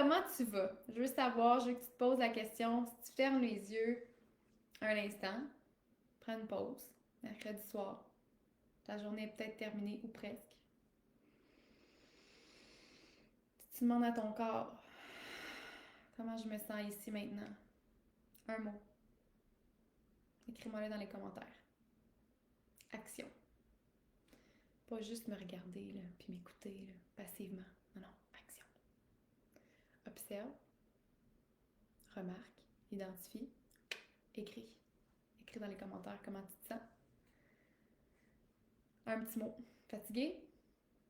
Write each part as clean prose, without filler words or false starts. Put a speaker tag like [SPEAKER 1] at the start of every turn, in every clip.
[SPEAKER 1] comment tu vas? Je veux savoir, je veux que tu te poses la question. Si tu fermes les yeux un instant, prends une pause, mercredi soir, ta journée est peut-être terminée ou presque. Si tu demandes à ton corps, comment je me sens ici maintenant? Un mot. Écris-moi-le dans les commentaires. Action. Pas juste me regarder, là, puis m'écouter là, passivement. Non, non, action. Observe, remarque, identifie, écris. Écris dans les commentaires comment tu te sens. Un petit mot. Fatiguée,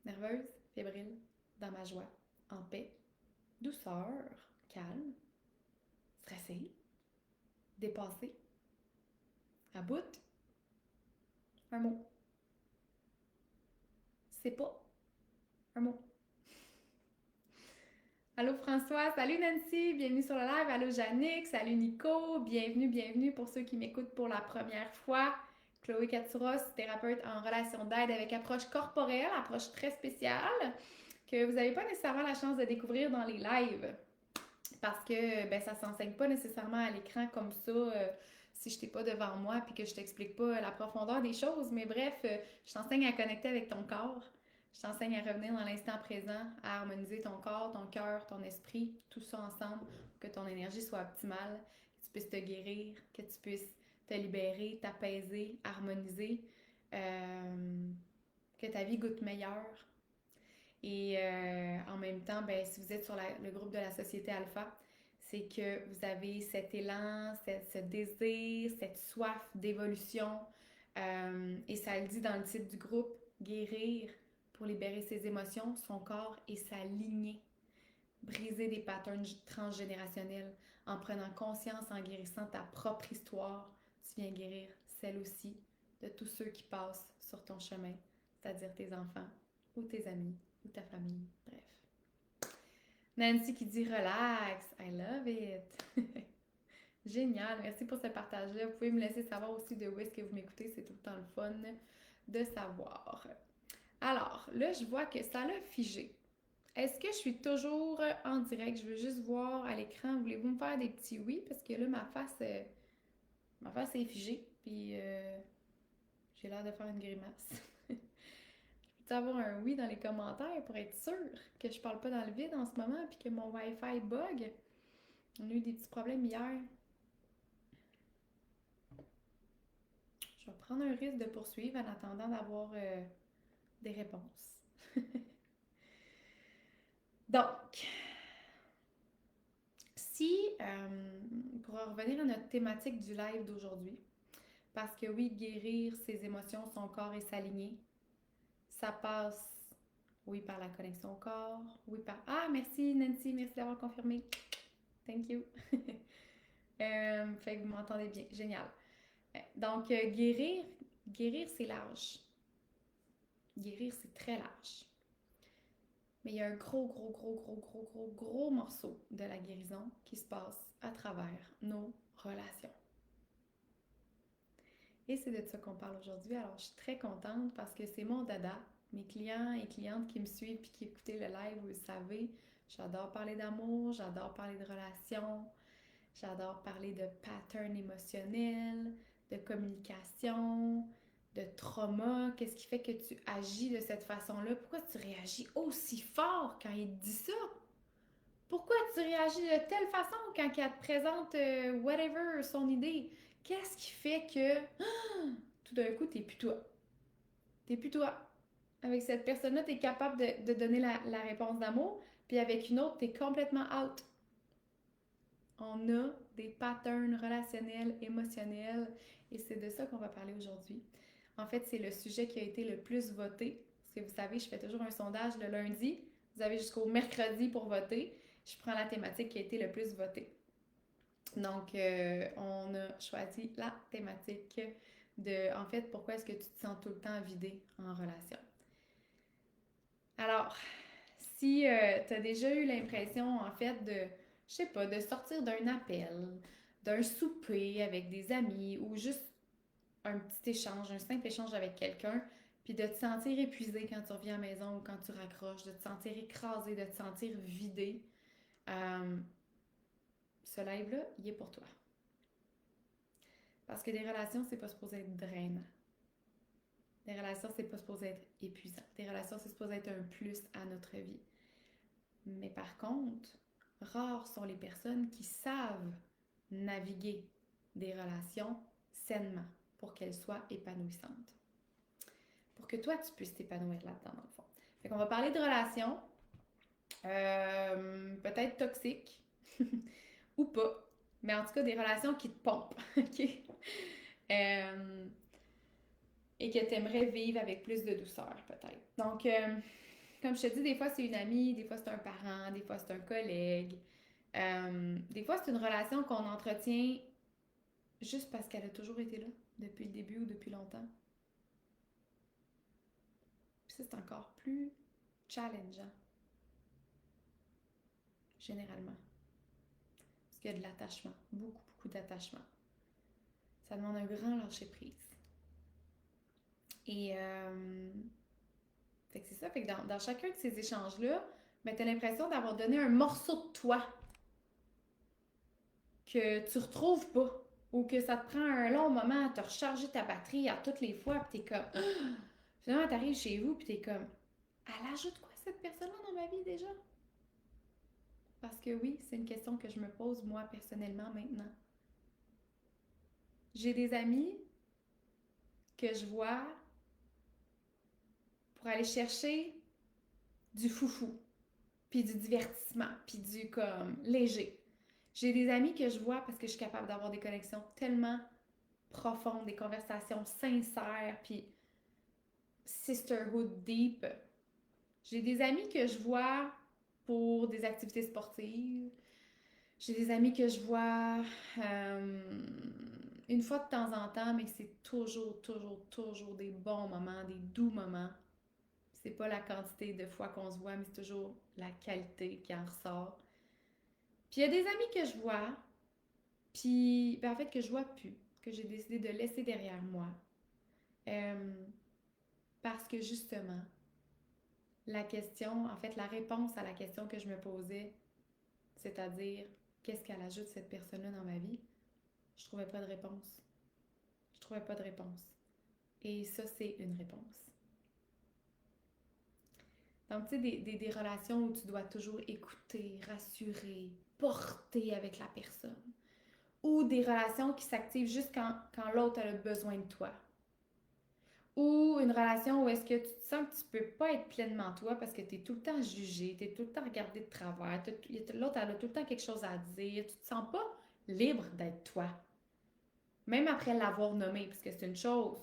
[SPEAKER 1] nerveuse, fébrile, dans ma joie, en paix, douceur, calme, stressée, dépassée, à bout. Un mot. C'est pas un mot. Allô François, salut Nancy, bienvenue sur le live. Allô Jannick, salut Nico, bienvenue pour ceux qui m'écoutent pour la première fois. Chloé Katsuros, thérapeute en relation d'aide avec approche corporelle, approche très spéciale que vous n'avez pas nécessairement la chance de découvrir dans les lives parce que ben, ça ne s'enseigne pas nécessairement à l'écran comme ça si je t'ai pas devant moi puis que je t'explique pas la profondeur des choses. Mais bref, je t'enseigne à connecter avec ton corps. Je t'enseigne à revenir dans l'instant présent, à harmoniser ton corps, ton cœur, ton esprit, tout ça ensemble pour que ton énergie soit optimale, que tu puisses te guérir, que tu puisses te libérer, t'apaiser, harmoniser, que ta vie goûte meilleure. Et en même temps, ben, si vous êtes sur le groupe de la Société Alpha, c'est que vous avez cet élan, ce désir, cette soif d'évolution. Et ça le dit dans le titre du groupe, guérir pour libérer ses émotions, son corps et sa lignée. Briser des patterns transgénérationnels en prenant conscience, en guérissant ta propre histoire. Tu viens guérir celle aussi de tous ceux qui passent sur ton chemin, c'est-à-dire tes enfants ou tes amis ou ta famille, bref. Nancy qui dit relax, I love it. Génial, merci pour ce partage-là. Vous pouvez me laisser savoir aussi de où est-ce que vous m'écoutez, c'est tout le temps le fun de savoir. Alors, là, je vois que ça l'a figé. Est-ce que je suis toujours en direct? Je veux juste voir à l'écran. Voulez-vous me faire des petits oui? Parce que là, ma face est figée, puis j'ai l'air de faire une grimace. Peux-tu avoir un oui dans les commentaires pour être sûr que je parle pas dans le vide en ce moment puis que mon Wi-Fi bug? On a eu des petits problèmes hier. Je vais prendre un risque de poursuivre en attendant d'avoir des réponses. Donc, si, pour revenir à notre thématique du live d'aujourd'hui, parce que oui, guérir ses émotions, son corps et s'aligner, ça passe, oui, par la connexion au corps, oui, par... Ah, merci Nancy, merci d'avoir confirmé. Thank you. Fait que vous m'entendez bien. Génial. Donc, guérir, c'est large. Guérir, c'est très large. Mais il y a un gros morceau de la guérison qui se passe à travers nos relations. Et c'est de ça qu'on parle aujourd'hui. Alors, je suis très contente parce que c'est mon dada. Mes clients et clientes qui me suivent et qui écoutent le live, vous le savez, j'adore parler d'amour, j'adore parler de relations, j'adore parler de patterns émotionnels, de communication, de trauma. Qu'est-ce qui fait que tu agis de cette façon-là? Pourquoi tu réagis aussi fort quand il te dit ça? Pourquoi tu réagis de telle façon quand il te présente whatever son idée? Qu'est-ce qui fait que tout d'un coup, t'es plus toi? T'es plus toi. Avec cette personne-là, t'es capable de donner la réponse d'amour, puis avec une autre, t'es complètement out. On a des patterns relationnels, émotionnels, et c'est de ça qu'on va parler aujourd'hui. En fait, c'est le sujet qui a été le plus voté. Parce que vous savez, je fais toujours un sondage le lundi. Vous avez jusqu'au mercredi pour voter. Je prends la thématique qui a été le plus votée. Donc, on a choisi la thématique de, en fait, pourquoi est-ce que tu te sens tout le temps vidé en relation. Alors, si tu as déjà eu l'impression, en fait, je sais pas, de sortir d'un appel, d'un souper avec des amis ou juste un petit échange, un simple échange avec quelqu'un, puis de te sentir épuisé quand tu reviens à la maison ou quand tu raccroches, de te sentir écrasé, de te sentir vidé, Euh, Ce live-là, il est pour toi. Parce que des relations, c'est pas supposé être drainant. Des relations, c'est pas supposé être épuisant. Des relations, c'est supposé être un plus à notre vie. Mais par contre, rares sont les personnes qui savent naviguer des relations sainement pour qu'elles soient épanouissantes. Pour que toi, tu puisses t'épanouir là-dedans, dans le fond. Fait qu'on va parler de relations, peut-être toxiques ou pas, mais en tout cas des relations qui te pompent, ok? Euh, et que tu aimerais vivre avec plus de douceur, peut-être. Donc, comme je te dis, des fois c'est une amie, des fois c'est un parent, des fois c'est un collègue. Des fois c'est une relation qu'on entretient juste parce qu'elle a toujours été là, depuis le début ou depuis longtemps. Puis ça, c'est encore plus challengeant, généralement. Parce qu'il y a de l'attachement, beaucoup, beaucoup d'attachement. Ça demande un grand lâcher-prise. Et fait que c'est ça, fait que dans chacun de ces échanges-là, ben, tu as l'impression d'avoir donné un morceau de toi que tu retrouves pas. Ou que ça te prend un long moment à te recharger ta batterie à toutes les fois, puis t'es comme. Finalement, t'arrives chez vous, puis t'es comme. Elle ajoute quoi cette personne-là dans ma vie déjà? Parce que oui, c'est une question que je me pose moi personnellement maintenant. J'ai des amis que je vois pour aller chercher du foufou, puis du divertissement, puis du comme léger. J'ai des amis que je vois parce que je suis capable d'avoir des connexions tellement profondes, des conversations sincères, puis sisterhood deep. J'ai des amis que je vois pour des activités sportives. J'ai des amis que je vois une fois de temps en temps, mais c'est toujours, toujours, toujours des bons moments, des doux moments. C'est pas la quantité de fois qu'on se voit, mais c'est toujours la qualité qui en ressort. Puis il y a des amis que je vois, puis ben en fait que je vois plus, que j'ai décidé de laisser derrière moi. Euh, Parce que justement, la question, en fait, la réponse à la question que je me posais, c'est-à-dire qu'est-ce qu'elle ajoute cette personne-là dans ma vie, je trouvais pas de réponse. Je trouvais pas de réponse. Et ça, c'est une réponse. Donc, tu sais, des relations où tu dois toujours écouter, rassurer, porter avec la personne. Ou des relations qui s'activent juste quand l'autre a besoin de toi. Ou une relation où est-ce que tu te sens que tu peux pas être pleinement toi parce que tu es tout le temps jugé, tu es tout le temps regardé de travers, l'autre elle a tout le temps quelque chose à dire, tu te sens pas libre d'être toi. Même après l'avoir nommé, parce que c'est une chose,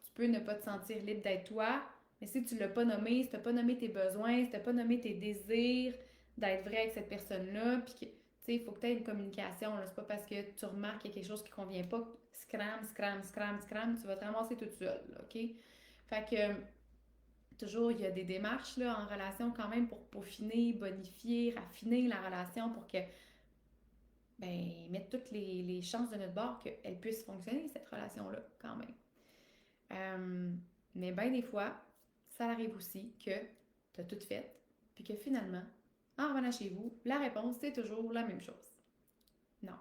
[SPEAKER 1] tu peux ne pas te sentir libre d'être toi, mais si tu l'as pas nommé, si tu n'as pas nommé tes besoins, si tu n'as pas nommé tes désirs d'être vrai avec cette personne-là, puis que, tu sais, il faut que tu aies une communication, là. C'est pas parce que tu remarques qu'il y a quelque chose qui convient pas, scram, tu vas te ramasser toute seule, là, OK? Fait que, toujours, il y a des démarches, là, en relation quand même pour peaufiner, bonifier, raffiner la relation pour que, ben, mettre toutes les chances de notre bord qu'elle puisse fonctionner, cette relation-là, quand même. Euh, mais bien des fois, ça arrive aussi que tu as tout fait, puis que finalement, en revenant chez vous, la réponse, c'est toujours la même chose. Non.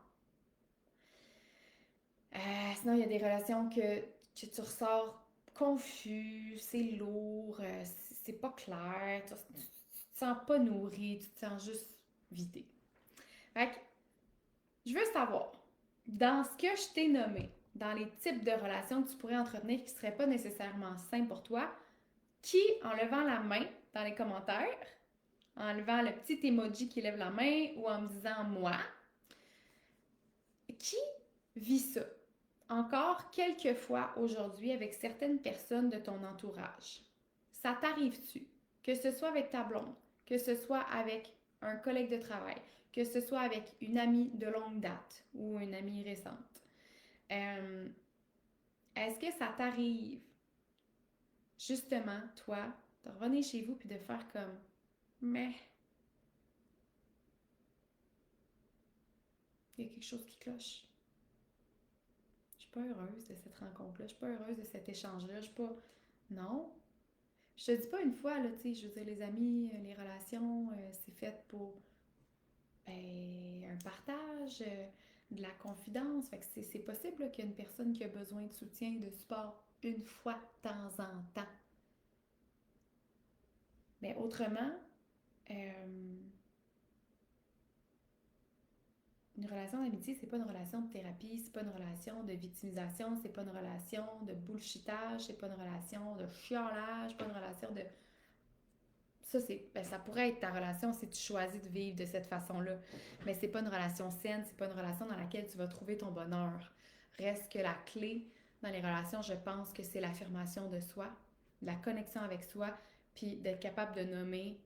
[SPEAKER 1] Sinon, il y a des relations que tu ressors confus, c'est lourd, c'est pas clair, tu te sens pas nourri, tu te sens juste vidé. Fait que, je veux savoir, dans ce que je t'ai nommé, dans les types de relations que tu pourrais entretenir qui ne seraient pas nécessairement sains pour toi, qui, en levant la main dans les commentaires, en levant le petit emoji qui lève la main ou en me disant moi, qui vit ça encore quelques fois aujourd'hui avec certaines personnes de ton entourage? Ça t'arrive-tu? Que ce soit avec ta blonde, que ce soit avec un collègue de travail, que ce soit avec une amie de longue date ou une amie récente. Euh, Est-ce que ça t'arrive, justement, toi, de revenir chez vous puis de faire comme, mais il y a quelque chose qui cloche. Je suis pas heureuse de cette rencontre-là. Je suis pas heureuse de cet échange-là. Je suis pas. Non. Je te dis pas une fois, là, tu sais, je veux dire, les amis, les relations, c'est fait pour un partage, de la confidence. Fait que c'est possible là, qu'il y a une personne qui a besoin de soutien, de support une fois de temps en temps. Mais autrement, euh, une relation d'amitié, c'est pas une relation de thérapie, c'est pas une relation de victimisation, c'est pas une relation de bullshitage, c'est pas une relation de chiolage, pas une relation de... Ça, ça pourrait être ta relation si tu choisis de vivre de cette façon-là. Mais c'est pas une relation saine, c'est pas une relation dans laquelle tu vas trouver ton bonheur. Reste que la clé dans les relations, je pense que c'est l'affirmation de soi, la connexion avec soi, puis d'être capable de nommer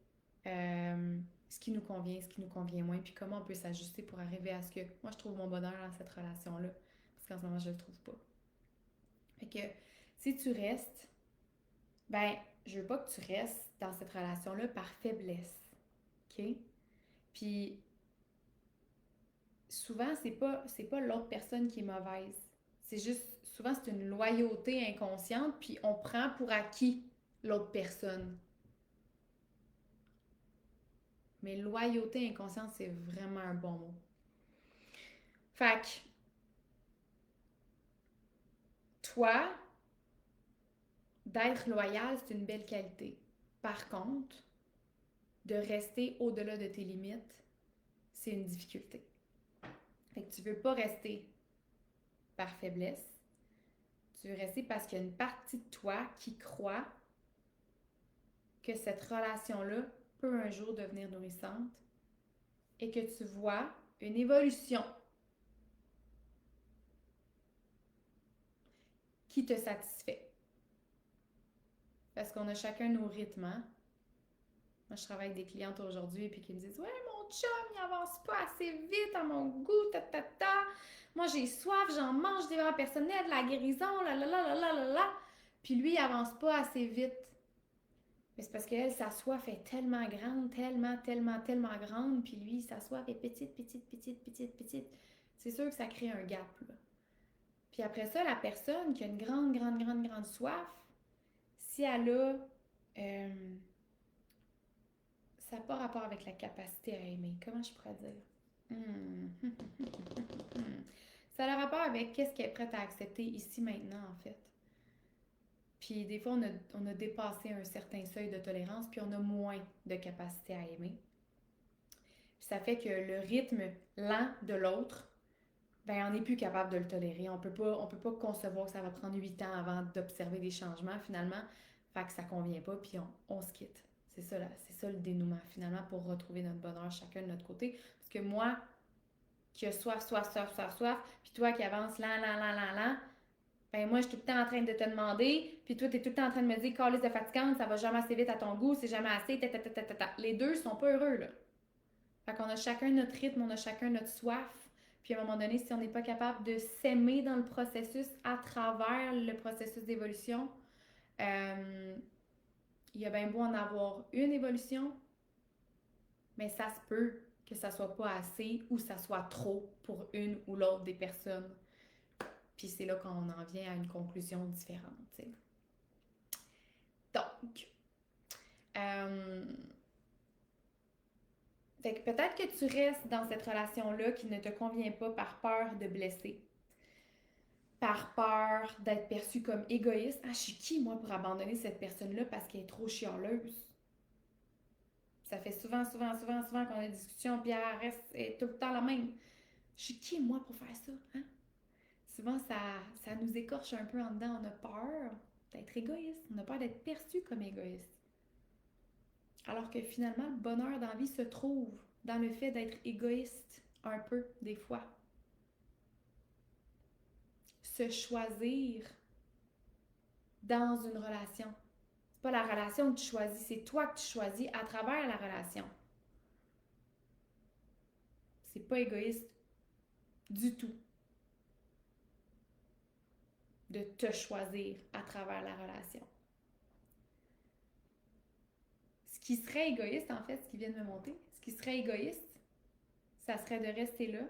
[SPEAKER 1] ce qui nous convient, ce qui nous convient moins, puis comment on peut s'ajuster pour arriver à ce que moi je trouve mon bonheur dans cette relation-là. Parce qu'en ce moment, je le trouve pas. Fait que si tu restes, ben, je veux pas que tu restes dans cette relation-là par faiblesse. OK? Puis souvent, c'est pas l'autre personne qui est mauvaise. C'est juste, souvent, c'est une loyauté inconsciente, puis on prend pour acquis l'autre personne. Mais loyauté inconsciente, c'est vraiment un bon mot. Fait que, toi, d'être loyal, c'est une belle qualité. Par contre, de rester au-delà de tes limites, c'est une difficulté. Fait que tu veux pas rester par faiblesse. Tu veux rester parce qu'il y a une partie de toi qui croit que cette relation-là peut un jour devenir nourrissante et que tu vois une évolution qui te satisfait. Parce qu'on a chacun nos rythmes. Hein? Moi, je travaille avec des clientes aujourd'hui et puis qui me disent « Ouais, mon chum, il avance pas assez vite à mon goût, ta ta ta. Moi, j'ai soif, j'en mange des développement personnel, de la guérison, la la la la la la la. » Puis lui, il avance pas assez vite. Mais c'est parce qu'elle, sa soif est tellement grande, tellement, tellement, tellement grande, puis lui, sa soif est petite, petite, petite, petite, petite. C'est sûr que ça crée un gap, là. Puis après ça, la personne qui a une grande, grande, grande, grande soif, si elle a... ça n'a pas rapport avec la capacité à aimer. Comment je pourrais dire? Hmm. Ça a rapport avec qu'est-ce qu'elle est prête à accepter ici, maintenant, en fait. Puis des fois, on a dépassé un certain seuil de tolérance, puis on a moins de capacité à aimer. Puis ça fait que le rythme lent de l'autre, ben on n'est plus capable de le tolérer. On peut pas concevoir que ça va prendre 8 ans avant d'observer des changements, finalement. Fait que ça convient pas, puis on se quitte. C'est ça le dénouement, finalement, pour retrouver notre bonheur chacun de notre côté. Parce que moi, qui a soif, soif, soif, soif, soif, puis toi qui avance lent, lent, lent, lent, lent, ben moi, je suis tout le temps en train de te demander, puis toi, t'es tout le temps en train de me dire, calisse de fatigante, ça va jamais assez vite à ton goût, c'est jamais assez, ta, ta, ta, ta, ta, ta. Les deux sont pas heureux, là. Fait qu'on a chacun notre rythme, on a chacun notre soif. Puis à un moment donné, si on n'est pas capable de s'aimer dans le processus, à travers le processus d'évolution, il y a bien beau en avoir une évolution, mais ça se peut que ça soit pas assez ou ça soit trop pour une ou l'autre des personnes. Puis c'est là qu'on en vient à une conclusion différente, t'sais. Donc, euh, fait que peut-être que tu restes dans cette relation-là qui ne te convient pas par peur de blesser, par peur d'être perçue comme égoïste. Ah, je suis qui, moi, pour abandonner cette personne-là parce qu'elle est trop chialeuse? Ça fait souvent, souvent, souvent, souvent qu'on a des discussions, puis elle reste tout le temps la même. Je suis qui, moi, pour faire ça? Hein? Souvent, ça nous écorche un peu en dedans. On a peur d'être égoïste. On a peur d'être perçu comme égoïste. Alors que finalement, le bonheur dans la vie se trouve dans le fait d'être égoïste un peu, des fois. Se choisir dans une relation. C'est pas la relation que tu choisis, c'est toi que tu choisis à travers la relation. C'est pas égoïste du tout de te choisir à travers la relation. Ce qui serait égoïste, en fait, ce qui vient de me monter, ce qui serait égoïste, ça serait de rester là,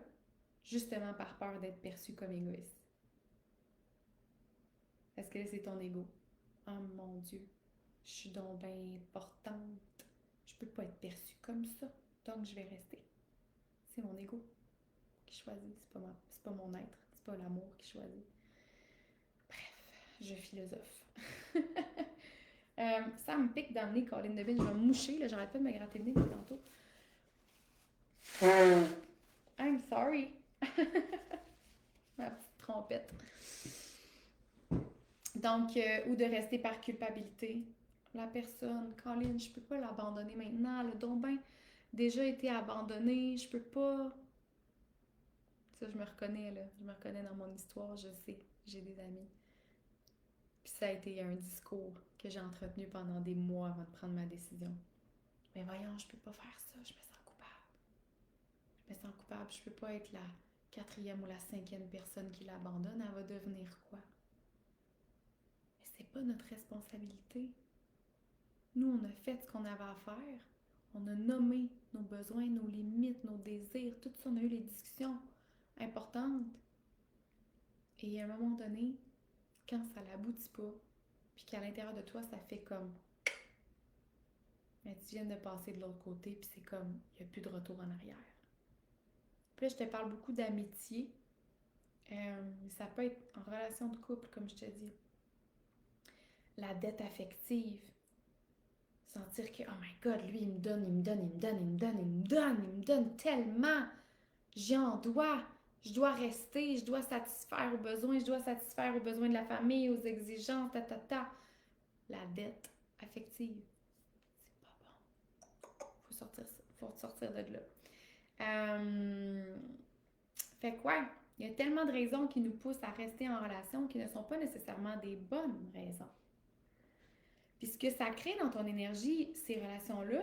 [SPEAKER 1] justement par peur d'être perçu comme égoïste. Parce que là, c'est ton ego. Oh mon Dieu, je suis donc bien importante. Je peux pas être perçue comme ça, donc je vais rester. C'est mon ego qui choisit, c'est pas mon être, c'est pas l'amour qui choisit. Bref, je philosophe. Ça me pique dans le nez, Colin Devine. Je vais me moucher, là, j'arrête pas de me gratter le nez depuis tantôt. I'm sorry. Ma petite trompette. Donc, ou de rester par culpabilité. La personne, Colin, je peux pas l'abandonner maintenant. Elle a donc ben déjà été abandonnée. Je peux pas. Ça, je me reconnais, là. Je me reconnais dans mon histoire. Je sais. J'ai des amis. Puis ça a été un discours que j'ai entretenu pendant des mois avant de prendre ma décision. Mais voyons, je peux pas faire ça. Je me sens coupable. Je me sens coupable. Je peux pas être la 4e ou la 5e personne qui l'abandonne. Elle va devenir quoi? Mais c'est pas notre responsabilité. Nous, on a fait ce qu'on avait à faire. On a nommé nos besoins, nos limites, nos désirs. Tout ça, on a eu les discussions importantes. Et à un moment donné, quand ça n'aboutit pas, puis qu'à l'intérieur de toi, ça fait comme... Mais tu viens de passer de l'autre côté, puis c'est comme, il n'y a plus de retour en arrière. Puis là, je te parle beaucoup d'amitié. Ça peut être en relation de couple, comme je te dis. La dette affective. Sentir que, oh my God, lui, il me donne tellement. J'en dois. Je dois rester, je dois satisfaire aux besoins, je dois satisfaire aux besoins de la famille, aux exigences, La dette affective, c'est pas bon. Faut sortir de là. Fait que ouais, il y a tellement de raisons qui nous poussent à rester en relation qui ne sont pas nécessairement des bonnes raisons. Puis ce que ça crée dans ton énergie, ces relations-là,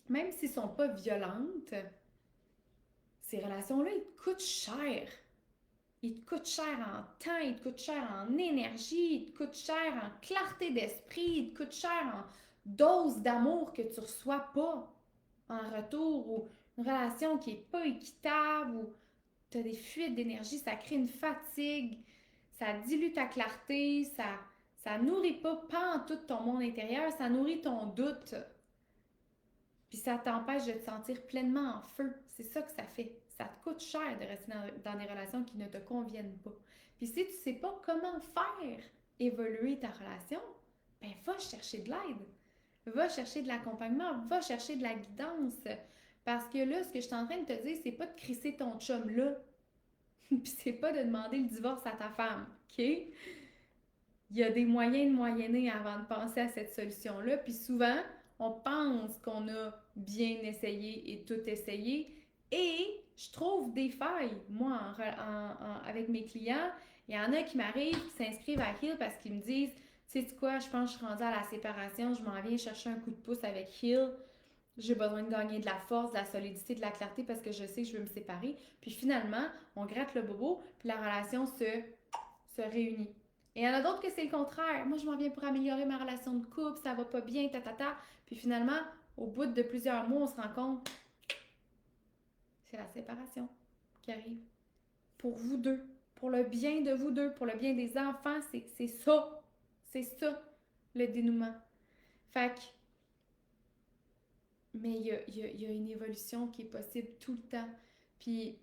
[SPEAKER 1] même s'ils ne sont pas violentes, ces relations-là, ils te coûtent cher. Ils te coûtent cher en temps, ils te coûtent cher en énergie, ils te coûtent cher en clarté d'esprit, ils te coûtent cher en dose d'amour que tu ne reçois pas en retour, ou une relation qui n'est pas équitable, ou tu as des fuites d'énergie, ça crée une fatigue, ça dilue ta clarté, ça nourrit pas en tout ton monde intérieur, ça nourrit ton doute. Puis ça t'empêche de te sentir pleinement en feu. C'est ça que ça fait. Ça te coûte cher de rester dans des relations qui ne te conviennent pas. Puis si tu ne sais pas comment faire évoluer ta relation, ben va chercher de l'aide. Va chercher de l'accompagnement, va chercher de la guidance. Parce que là, ce que je suis en train de te dire, c'est pas de crisser ton chum là. Puis c'est pas de demander le divorce à ta femme, OK? Il y a des moyens de moyenner avant de penser à cette solution-là. Puis souvent, on pense qu'on a bien essayé et tout essayé. Et je trouve des failles. Moi, avec mes clients, il y en a qui m'arrivent, qui s'inscrivent à Heal parce qu'ils me disent, tu sais quoi, je pense que je suis rendue à la séparation, je m'en viens chercher un coup de pouce avec Heal. J'ai besoin de gagner de la force, de la solidité, de la clarté parce que je sais que je veux me séparer. Puis finalement, on gratte le bobo, puis la relation se réunit. Et il y en a d'autres que c'est le contraire. Moi, je m'en viens pour améliorer ma relation de couple, ça va pas bien, Puis finalement, au bout de plusieurs mois, on se rend compte, c'est la séparation qui arrive. Pour vous deux, pour le bien de vous deux, pour le bien des enfants, c'est ça. C'est ça, le dénouement. Fait que, mais il y a une évolution qui est possible tout le temps. Puis,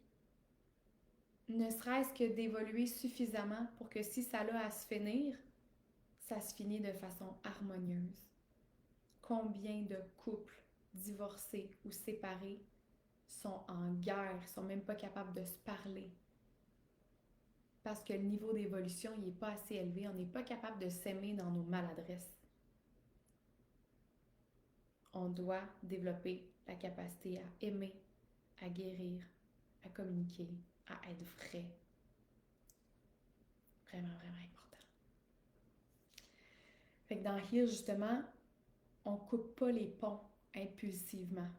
[SPEAKER 1] ne serait-ce que d'évoluer suffisamment pour que si ça a à se finir, ça se finit de façon harmonieuse. Combien de couples divorcés ou séparés sont en guerre, sont même pas capables de se parler parce que le niveau d'évolution n'est pas assez élevé, on n'est pas capable de s'aimer dans nos maladresses. On doit développer la capacité à aimer, à guérir, à communiquer, à être vrai. Vraiment, vraiment important. Fait que dans Heal, justement, on coupe pas les ponts impulsivement.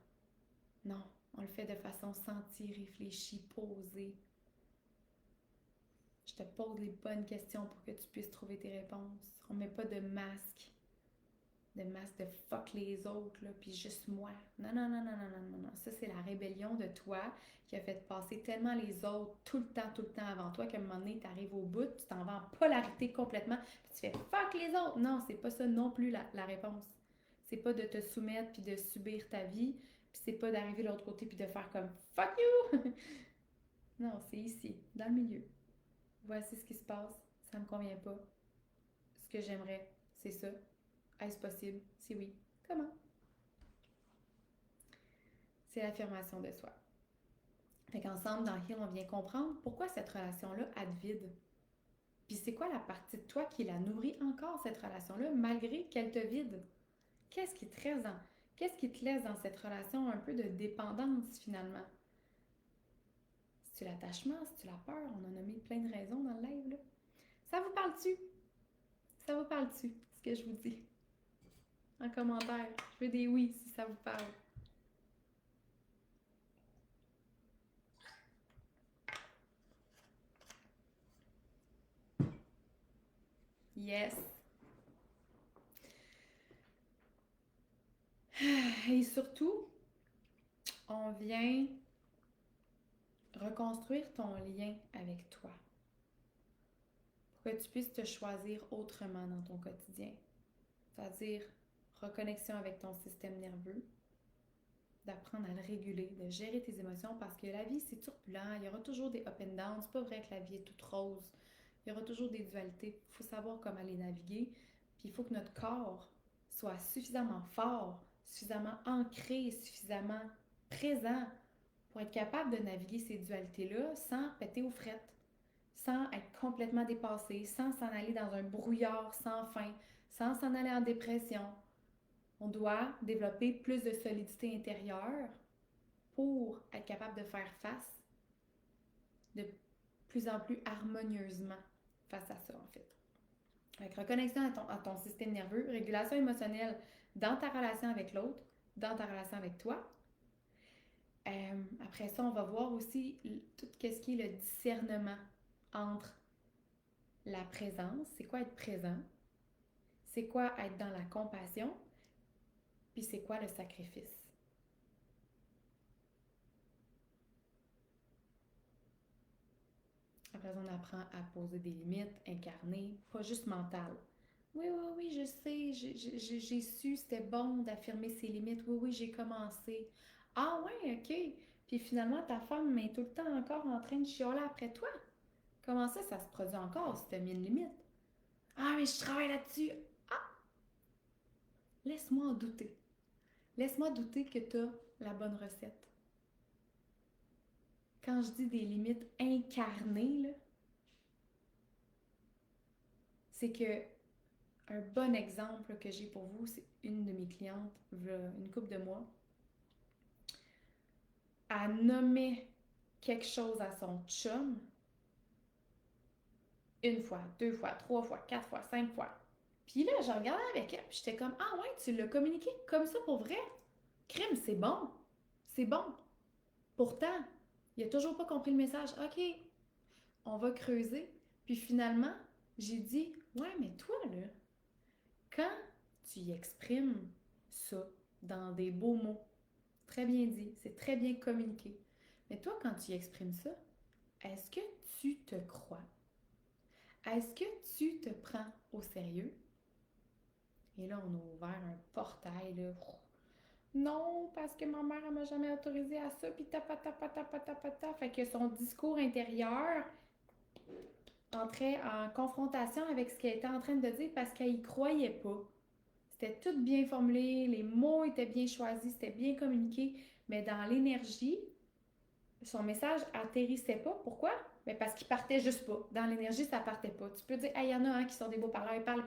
[SPEAKER 1] Non, on le fait de façon sentie, réfléchie, posée. Je te pose les bonnes questions pour que tu puisses trouver tes réponses. On met pas de masque de fuck les autres, là, puis juste moi. Non. Ça, c'est la rébellion de toi qui a fait passer tellement les autres tout le temps avant toi qu'à un moment donné, tu arrives au bout, tu t'en vas en polarité complètement, puis tu fais fuck les autres. Non, c'est pas ça non plus la réponse. C'est pas de te soumettre puis de subir ta vie, Puis c'est pas d'arriver de l'autre côté puis de faire comme fuck you! Non, c'est ici, dans le milieu. Voici ce qui se passe, ça me convient pas. Ce que j'aimerais, c'est ça. Est-ce possible? Si oui, comment? C'est l'affirmation de soi. Fait qu'ensemble, dans Heal, on vient comprendre pourquoi cette relation-là a de vide. Puis c'est quoi la partie de toi qui la nourrit encore, cette relation-là, malgré qu'elle te vide? Qu'est-ce qui te reste dans, qu'est-ce qui te laisse dans cette relation un peu de dépendance, finalement? C'est-tu l'attachement? C'est-tu la peur? On en a mis plein de raisons dans le live, là. Ça vous parle-tu? Ça vous parle-tu, ce que je vous dis? En commentaire. Je veux des oui si ça vous parle. Yes! Et surtout, on vient reconstruire ton lien avec toi pour que tu puisses te choisir autrement dans ton quotidien. C'est-à-dire reconnexion avec ton système nerveux, d'apprendre à le réguler, de gérer tes émotions parce que la vie, c'est turbulent. Il y aura toujours des up and down. C'est pas vrai que la vie est toute rose. Il y aura toujours des dualités. Il faut savoir comment les naviguer. Puis il faut que notre corps soit suffisamment fort, suffisamment ancré, suffisamment présent pour être capable de naviguer ces dualités-là sans péter aux frettes, sans être complètement dépassé, sans s'en aller dans un brouillard sans fin, sans s'en aller en dépression. On doit développer plus de solidité intérieure pour être capable de faire face de plus en plus harmonieusement face à ça, en fait. Avec reconnexion à ton système nerveux, régulation émotionnelle dans ta relation avec l'autre, dans ta relation avec toi. Après ça, on va voir aussi tout ce qui est le discernement entre la présence, c'est quoi être présent, c'est quoi être dans la compassion, puis c'est quoi le sacrifice. Après ça, on apprend à poser des limites incarnées, pas juste mentales. Oui, oui, oui, je sais, j'ai su, c'était bon d'affirmer ses limites. Oui, oui, j'ai commencé. Ah ouais, ok. Puis finalement, ta femme est tout le temps encore en train de chialer après toi. Comment ça se produit encore si tu as mis une limite? Ah, mais je travaille là-dessus. Ah, laisse-moi en douter. Laisse-moi douter que tu as la bonne recette. Quand je dis des limites incarnées, là, c'est que un bon exemple que j'ai pour vous, c'est une de mes clientes, une couple de mois, a nommé quelque chose à son chum une fois, deux fois, trois fois, quatre fois, cinq fois. Puis là, je regardais avec elle, puis j'étais comme, ah ouais, tu l'as communiqué comme ça pour vrai? Crime, c'est bon. C'est bon. Pourtant, il a toujours pas compris le message. OK, on va creuser. Puis finalement, j'ai dit, ouais, mais toi, là, quand tu y exprimes ça dans des beaux mots, très bien dit, c'est très bien communiqué. Mais toi, quand tu y exprimes ça, est-ce que tu te crois? Est-ce que tu te prends au sérieux? Et là, on a ouvert un portail, là. Non, parce que ma mère, elle m'a jamais autorisé à ça, puis tapata. Fait que son discours intérieur entrait en confrontation avec ce qu'elle était en train de dire parce qu'elle y croyait pas. C'était tout bien formulé, les mots étaient bien choisis, c'était bien communiqué, mais dans l'énergie, son message atterrissait pas. Pourquoi? Mais parce qu'il partait juste pas. Dans l'énergie, ça partait pas. Tu peux dire, ah, il y en a un qui sont des beaux parleurs, ils parlent,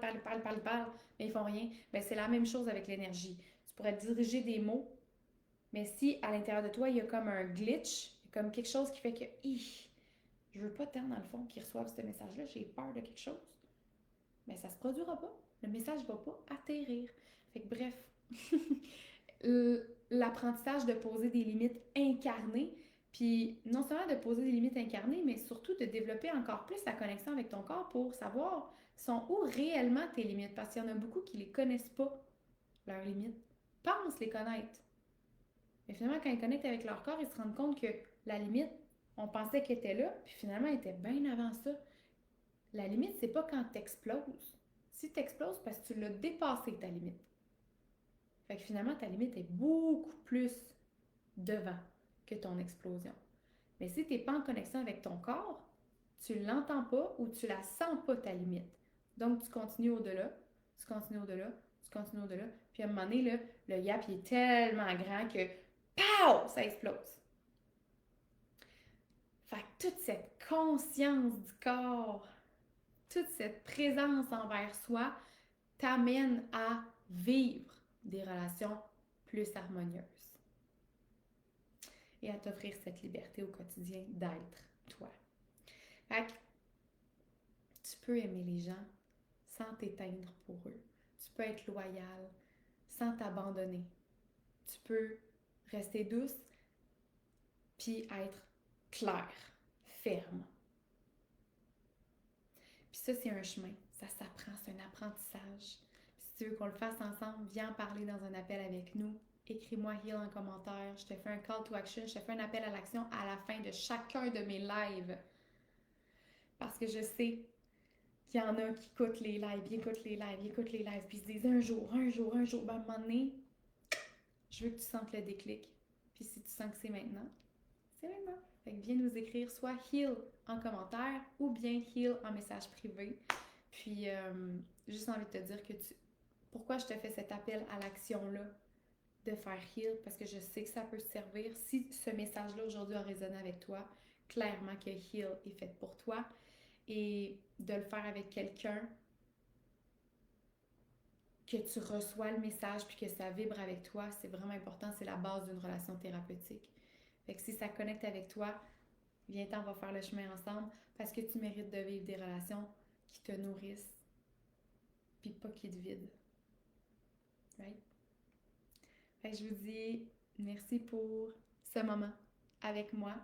[SPEAKER 1] mais ils font rien. Ben, c'est la même chose avec l'énergie. Tu pourrais diriger des mots, mais si à l'intérieur de toi, il y a comme un glitch, comme quelque chose qui fait que, je veux pas tant dans le fond qu'ils reçoivent ce message-là, j'ai peur de quelque chose, mais ça se produira pas. Le message va pas atterrir. Fait que bref, l'apprentissage de poser des limites incarnées, puis non seulement de poser des limites incarnées, mais surtout de développer encore plus la connexion avec ton corps pour savoir sont où réellement tes limites, parce qu'il y en a beaucoup qui les connaissent pas, leurs limites, pensent les connaître. Mais finalement, quand ils connectent avec leur corps, ils se rendent compte que la limite, on pensait qu'elle était là, puis finalement, elle était bien avant ça. La limite, c'est pas quand t'exploses. Si t'exploses, parce que tu l'as dépassé ta limite. Fait que finalement, ta limite est beaucoup plus devant que ton explosion. Mais si tu n'es pas en connexion avec ton corps, tu ne l'entends pas ou tu la sens pas ta limite. Donc, tu continues au-delà, tu continues au-delà, tu continues au-delà. Puis à un moment donné, là, le gap il est tellement grand que pow! Ça explose. Fait que toute cette conscience du corps, toute cette présence envers soi t'amène à vivre des relations plus harmonieuses et à t'offrir cette liberté au quotidien d'être toi. Fait que tu peux aimer les gens sans t'éteindre pour eux. Tu peux être loyal sans t'abandonner. Tu peux rester douce puis être claire, ferme. Puis ça, c'est un chemin. Ça s'apprend, c'est un apprentissage. Puis si tu veux qu'on le fasse ensemble, viens en parler dans un appel avec nous. Écris-moi Heal en commentaire. Je te fais un call to action. Je te fais un appel à l'action à la fin de chacun de mes lives. Parce que je sais qu'il y en a qui écoutent les lives, ils écoutent les lives, ils écoutent les lives, puis ils se disent un jour, ben à un moment donné, je veux que tu sentes le déclic. Puis si tu sens que c'est maintenant, c'est maintenant. Fait que viens nous écrire soit Heal en commentaire ou bien Heal en message privé. Puis, juste envie de te dire que pourquoi je te fais cet appel à l'action-là de faire Heal, parce que je sais que ça peut te servir. Si ce message-là aujourd'hui a résonné avec toi, clairement que Heal est fait pour toi. Et de le faire avec quelqu'un que tu reçois le message puis que ça vibre avec toi, c'est vraiment important. C'est la base d'une relation thérapeutique. Fait que si ça connecte avec toi, viens-t'en, on va faire le chemin ensemble parce que tu mérites de vivre des relations qui te nourrissent puis pas qui te vident. Right? Fait que je vous dis merci pour ce moment avec moi.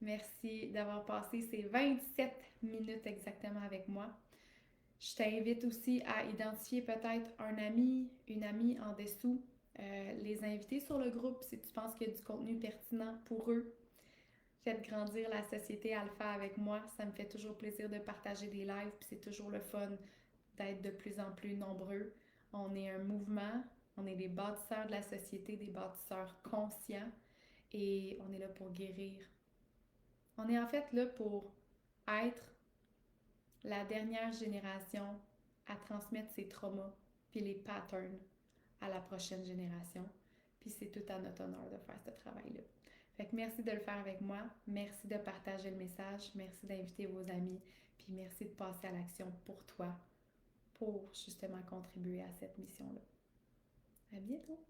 [SPEAKER 1] Merci d'avoir passé ces 27 minutes exactement avec moi. Je t'invite aussi à identifier peut-être un ami, une amie en dessous, les inviter sur le groupe si tu penses qu'il y a du contenu pertinent pour eux. Faites grandir la société Alpha avec moi. Ça me fait toujours plaisir de partager des lives, puis c'est toujours le fun d'être de plus en plus nombreux. On est un mouvement, on est des bâtisseurs de la société, des bâtisseurs conscients, et on est là pour guérir. On est en fait là pour être la dernière génération à transmettre ses traumas puis les patterns à la prochaine génération. Puis c'est tout à notre honneur de faire ce travail-là. Fait que merci de le faire avec moi. Merci de partager le message. Merci d'inviter vos amis. Puis merci de passer à l'action pour toi, pour justement contribuer à cette mission-là. À bientôt!